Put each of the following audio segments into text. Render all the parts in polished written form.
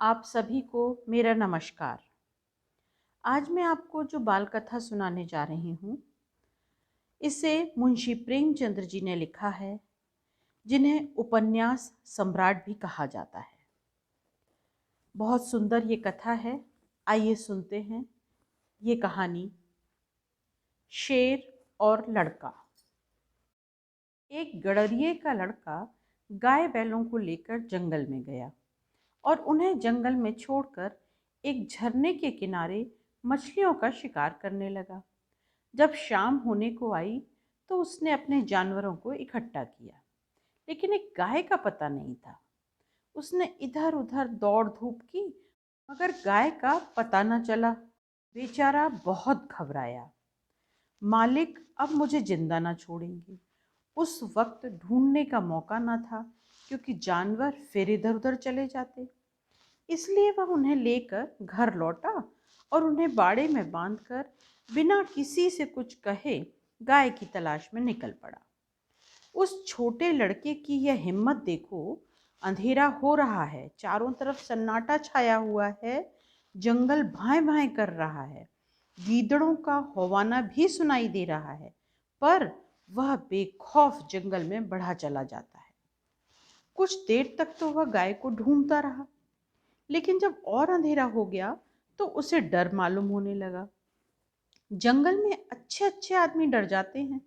आप सभी को मेरा नमस्कार। आज मैं आपको जो बाल कथा सुनाने जा रही हूँ, इसे मुंशी प्रेमचंद्र जी ने लिखा है, जिन्हें उपन्यास सम्राट भी कहा जाता है। बहुत सुंदर ये कथा है। आइए सुनते हैं ये कहानी। शेर और लड़का। एक गड़रिये का लड़का गाय बैलों को लेकर जंगल में गया और उन्हें जंगल में छोड़कर एक झरने के किनारे मछलियों का शिकार करने लगा। जब शाम होने को आई तो उसने अपने जानवरों को इकट्ठा किया, लेकिन एक गाय का पता नहीं था। उसने इधर उधर दौड़ धूप की, मगर गाय का पता न चला। बेचारा बहुत घबराया। मालिक अब मुझे जिंदा ना छोड़ेंगे। उस वक्त ढूंढने का मौका न था, क्योंकि जानवर फिर इधर उधर चले जाते। इसलिए वह उन्हें लेकर घर लौटा और उन्हें बाड़े में बांधकर बिना किसी से कुछ कहे गाय की तलाश में निकल पड़ा। उस छोटे लड़के की यह हिम्मत देखो। अंधेरा हो रहा है, चारों तरफ सन्नाटा छाया हुआ है, जंगल भाएं भाएं कर रहा है, गीदड़ों का हौवाना भी सुनाई दे रहा है, पर वह बेखौफ जंगल में बढ़ा चला जाता है। कुछ देर तक तो वह गाय को ढूंढता रहा, लेकिन जब और अंधेरा हो गया तो उसे डर मालूम होने लगा। जंगल में अच्छे अच्छे आदमी डर जाते हैं,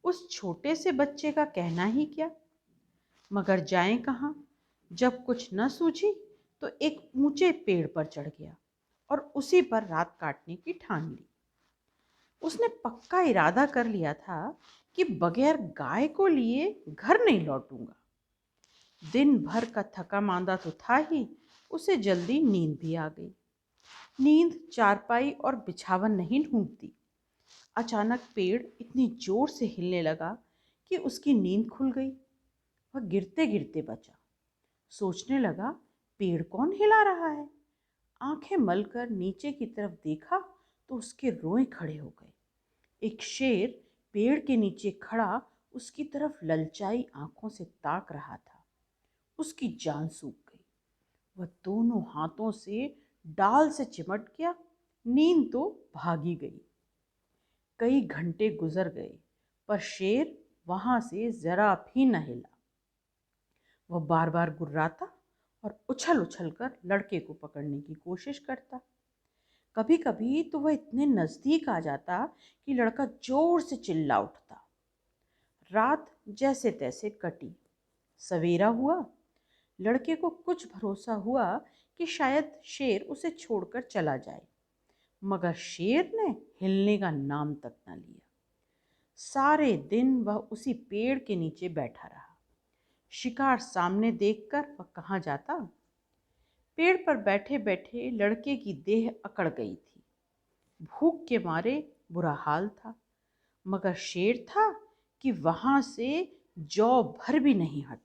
उस छोटे से बच्चे का कहना ही क्या। मगर जाएं कहाँ। जब कुछ न सूझी तो एक ऊंचे पेड़ पर चढ़ गया और उसी पर रात काटने की ठान ली। उसने पक्का इरादा कर लिया था कि बगैर गाय को लिए घर नहीं लौटूंगा। दिन भर का थका मांदा तो था ही, उसे जल्दी नींद भी आ गई। नींद चारपाई और बिछावन नहीं ढूंढती। अचानक पेड़ इतनी जोर से हिलने लगा कि उसकी नींद खुल गई। वह गिरते गिरते बचा। सोचने लगा, पेड़ कौन हिला रहा है। आंखें मलकर नीचे की तरफ देखा तो उसके रोए खड़े हो गए। एक शेर पेड़ के नीचे खड़ा उसकी तरफ ललचाई आंखों से ताक रहा था। उसकी जान सूख गई। वह दोनों हाथों से डाल से चिमट गया। नींद तो भागी गई। कई घंटे गुजर गए, पर शेर वहां से जरा भी न हिला। वह बार बार गुर्राता और उछल उछल कर लड़के को पकड़ने की कोशिश करता। कभी कभी तो वह इतने नजदीक आ जाता कि लड़का जोर से चिल्ला उठता। रात जैसे तैसे कटी। सवेरा हुआ। लड़के को कुछ भरोसा हुआ कि शायद शेर उसे छोड़कर चला जाए, मगर शेर ने हिलने का नाम तक न लिया। सारे दिन वह उसी पेड़ के नीचे बैठा रहा। शिकार सामने देखकर वह कहाँ जाता। पेड़ पर बैठे बैठे लड़के की देह अकड़ गई थी। भूख के मारे बुरा हाल था, मगर शेर था कि वहां से जौ भर भी नहीं हटता।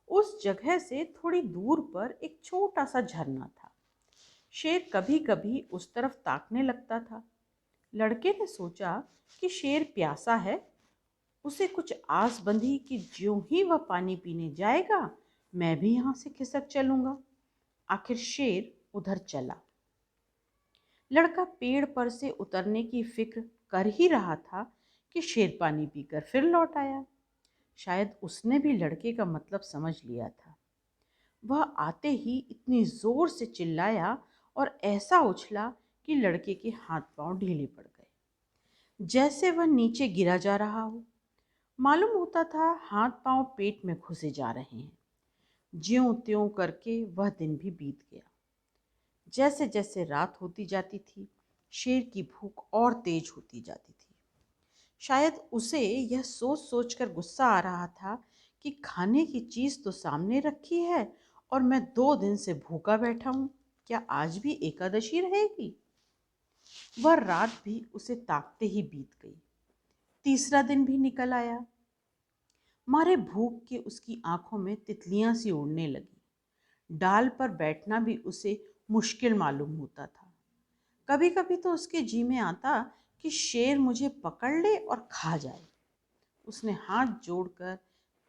उस जगह से थोड़ी दूर पर एक छोटा सा झरना था। शेर कभी कभी उस तरफ ताकने लगता था। लड़के ने सोचा कि शेर प्यासा है। उसे कुछ आस बंधी कि ज्यों ही वह पानी पीने जाएगा, मैं भी यहाँ से खिसक चलूंगा। आखिर शेर उधर चला। लड़का पेड़ पर से उतरने की फिक्र कर ही रहा था कि शेर पानी पीकर फिर लौट आया। शायद उसने भी लड़के का मतलब समझ लिया था। वह आते ही इतनी जोर से चिल्लाया और ऐसा उछला कि लड़के के हाथ पांव ढीले पड़ गए, जैसे वह नीचे गिरा जा रहा हो। मालूम होता था हाथ पांव पेट में घुसे जा रहे हैं। ज्यों त्यों करके वह दिन भी बीत गया। जैसे जैसे रात होती जाती थी, शेर की भूख और तेज होती जाती थी। शायद उसे यह सोच सोच कर गुस्सा आ रहा था कि खाने की चीज तो सामने रखी है और मैं 2 दिन से भूखा बैठा हूं, क्या आज भी एकादशी रहेगी। वह रात भी उसे ताकते ही बीत गई। तीसरा दिन भी निकल आया। मारे भूख के उसकी आंखों में तितलियां सी उड़ने लगी। डाल पर बैठना भी उसे मुश्किल मालूम होता था। कभी कभी तो उसके जी में आता कि शेर मुझे पकड़ ले और खा जाए। उसने हाथ जोड़कर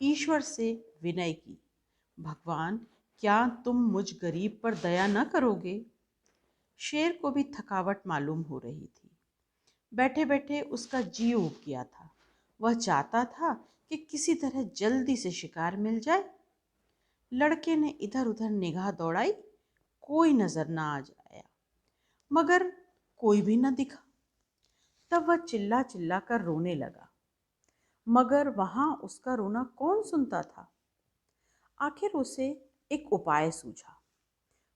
ईश्वर से विनय की, भगवान, क्या तुम मुझ गरीब पर दया न करोगे? शेर को भी थकावट मालूम हो रही थी। बैठे बैठे उसका जी ऊब गया था। वह चाहता था कि किसी तरह जल्दी से शिकार मिल जाए। लड़के ने इधर उधर निगाह दौड़ाई, कोई नजर ना आ जाया, मगर कोई भी न दिखा। तब वह चिल्ला चिल्ला कर रोने लगा, मगर वहां उसका रोना कौन सुनता था। आखिर उसे एक उपाय सूझा।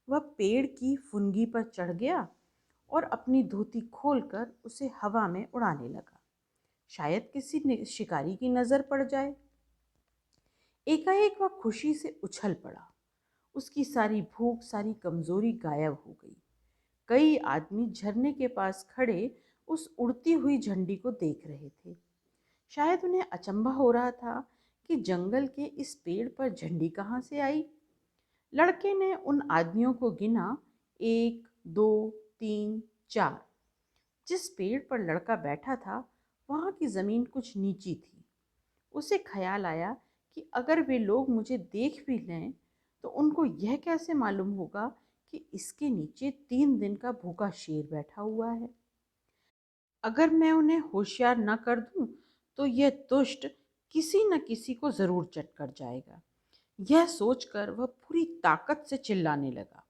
वह पेड़ की फुनगी पर चढ़ गया और अपनी धोती खोलकर उसे हवा में उड़ाने लगा। शायद किसी शिकारी की नजर पड़ जाए। एकाएक वह खुशी से उछल पड़ा। उसकी सारी भूख, सारी कमजोरी गायब हो गई। कई आदमी झरने के पास खड़े उस उड़ती हुई झंडी को देख रहे थे। शायद उन्हें अचंभा हो रहा था कि जंगल के इस पेड़ पर झंडी कहाँ से आई। लड़के ने उन आदमियों को गिना, 1, 2, 3, 4। जिस पेड़ पर लड़का बैठा था वहाँ की जमीन कुछ नीची थी। उसे ख्याल आया कि अगर वे लोग मुझे देख भी लें तो उनको यह कैसे मालूम होगा कि इसके नीचे 3 दिन का भूखा शेर बैठा हुआ है। अगर मैं उन्हें होशियार न कर दूं तो यह दुष्ट किसी न किसी को जरूर चट कर जाएगा। यह सोचकर वह पूरी ताकत से चिल्लाने लगा।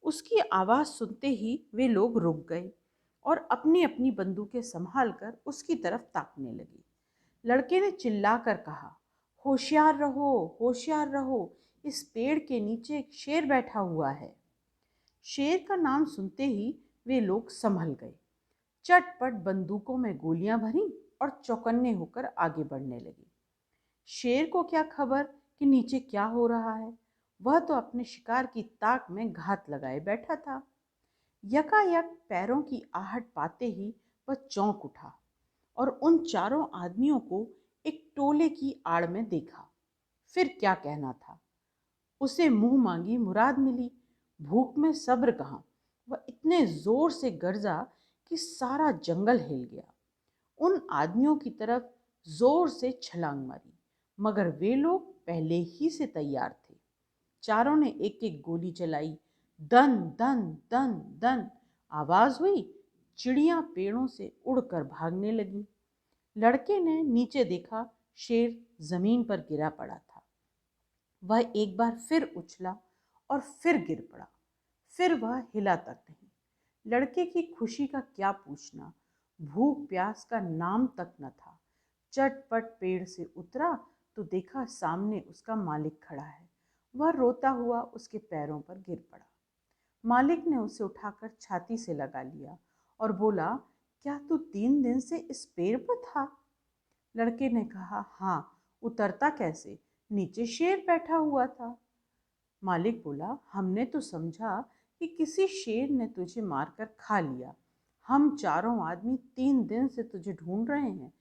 उसकी आवाज सुनते ही वे लोग रुक गए और अपनी अपनी बंदूकें संभाल कर उसकी तरफ ताकने लगे। लड़के ने चिल्लाकर कहा, होशियार रहो, होशियार रहो, इस पेड़ के नीचे एक शेर बैठा हुआ है। शेर का नाम सुनते ही वे लोग संभल गए, चटपट बंदूकों में गोलियां भरीं और चौकन्ने होकर आगे बढ़ने लगे। शेर को क्या खबर कि नीचे क्या हो रहा है। वह तो अपने शिकार की ताक में घात लगाए बैठा था। यकायक पैरों की आहट पाते ही वह चौंक उठा और उन चारों आदमियों को एक टोले की आड़ में देखा। फिर क्या कहना था। उसे मुंह मांगी मुराद मिली। भूख में सब्र कहाँ। वह इतने जोर से गरजा कि सारा जंगल हिल गया। उन आदमियों की तरफ जोर से छलांग मारी, मगर वे लोग पहले ही से तैयार थे। चारों ने एक एक गोली चलाई। दन दन दन दन आवाज हुई। चिड़ियां पेड़ों से उड़कर भागने लगी। लड़के ने नीचे देखा, शेर जमीन पर गिरा पड़ा था। वह एक बार फिर उछला और फिर गिर पड़ा। फिर वह हिला तक नहीं। लड़के की खुशी का क्या पूछना। भूख प्यास का नाम तक न था। चटपट पेड़ से उतरा तो देखा सामने उसका मालिक खड़ा है। वह रोता हुआ उसके पैरों पर गिर पड़ा। मालिक ने उसे उठाकर छाती से लगा लिया और बोला, क्या तू 3 दिन से इस पेड़ पर था? लड़के ने कहा, हाँ, उतरता कैसे, नीचे शेर बैठा हुआ था। मालिक बोला, हमने तो समझा कि किसी शेर ने तुझे मारकर खा लिया। हम चारों आदमी 3 दिन से तुझे ढूंढ रहे हैं।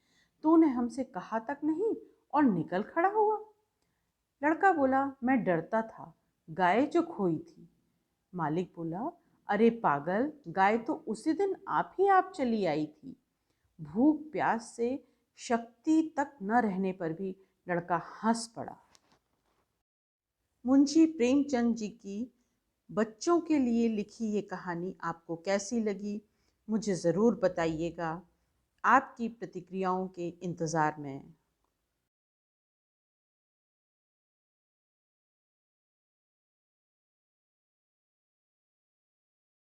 तूने हमसे कहा तक नहीं और निकल खड़ा हुआ। लड़का बोला, मैं डरता था, गाय जो खोई थी। मालिक बोला, अरे पागल, गाय तो उसी दिन आप ही आप चली आई थी। भूख प्यास से शक्ति तक न रहने पर भी लड़का हंस पड़ा। मुंशी प्रेमचंद जी की बच्चों के लिए लिखी ये कहानी आपको कैसी लगी, मुझे ज़रूर बताइएगा। आपकी प्रतिक्रियाओं के इंतज़ार में।